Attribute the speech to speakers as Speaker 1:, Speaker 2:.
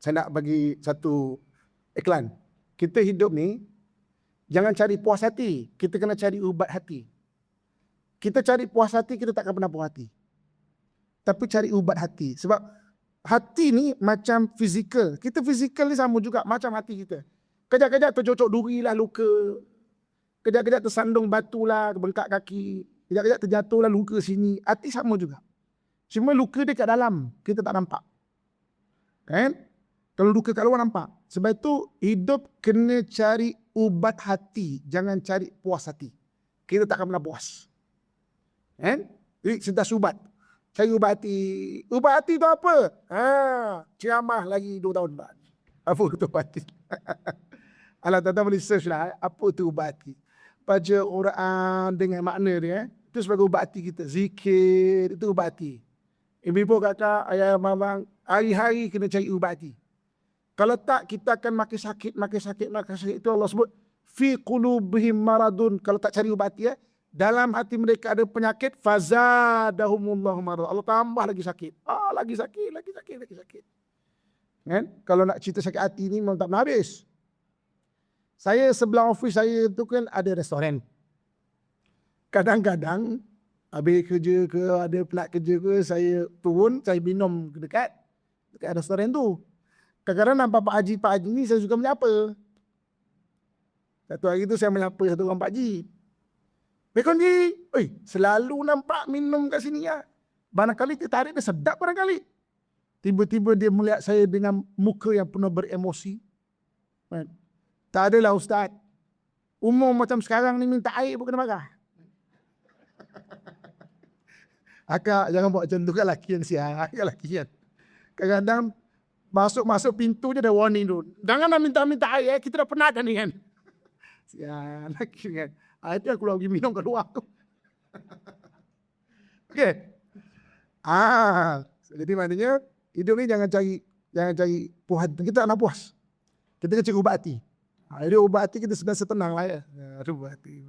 Speaker 1: Saya nak bagi satu iklan. Kita hidup ni, jangan cari puas hati. Kita kena cari ubat hati. Kita cari puas hati, kita takkan pernah puas hati. Tapi cari ubat hati. Sebab hati ni macam fizikal. Kita fizikal ni sama juga macam hati kita. Kejap-kejap tercocok duri lah, luka. Kejap-kejap tersandung batu lah, bengkak kaki. Kejap-kejap terjatuh lah, luka sini. Hati sama juga. Cuma luka dia kat dalam, kita tak nampak. Kan? Kalau luka kat luar nampak. Sebab itu hidup kena cari ubat hati. Jangan cari puas hati. Kita takkan pernah puas. Kan? Jadi sedas ubat. Cari ubat hati. Ubat hati tu apa? Ceramah lagi 2 tahun depan. Apa tu ubat hati? Alah, tuan-tuan boleh search lah. Apa tu ubat hati? Baca Quran dengan makna dia. Itu sebagai ubat hati kita. Zikir, itu ubat hati. Ibu-ibu kata, ayah mamang, hari-hari kena cari ubat hati. Kalau tak, kita akan makin sakit. Itu Allah sebut, fi qulubihim maradun. Kalau tak cari ubat hati, dalam hati mereka ada penyakit, fazadahumullahu marad. Allah tambah lagi sakit. Lagi sakit. Kan? Kalau nak cerita sakit hati ni memang tak pernah habis. Saya sebelah office saya tu kan ada restoran. Kadang-kadang habis kerja ke, ada pelat kerja ke, saya turun, saya minum dekat restoran tu. Kadang-kadang nampak Pak Haji ni saya suka menyapa. Satu hari tu saya menyapa satu orang Pak Haji. Bekon Ji, selalu nampak minum kat sini ya. Barangkali tertarik dia, sedap barangkali. Tiba-tiba dia melihat saya dengan muka yang penuh beremosi. Tak adalah Ustaz. Umur macam sekarang ni minta air pun kena marah. Akak jangan buat macam tu, kan lelaki yang siap. Kadang-kadang masuk pintu je ada warning dulu. Jangan nak minta air, kita dah penat dah ni kan. Siap lelaki kan. Itu yang keluar pergi minum kat luar tu. Okey. Jadi maknanya hidup ni jangan cari puas hati. Kita tak nak puas. Kita kena cari ubat hati. Jadi ubat hati kita sedang setenang lah ya. Ubat hati.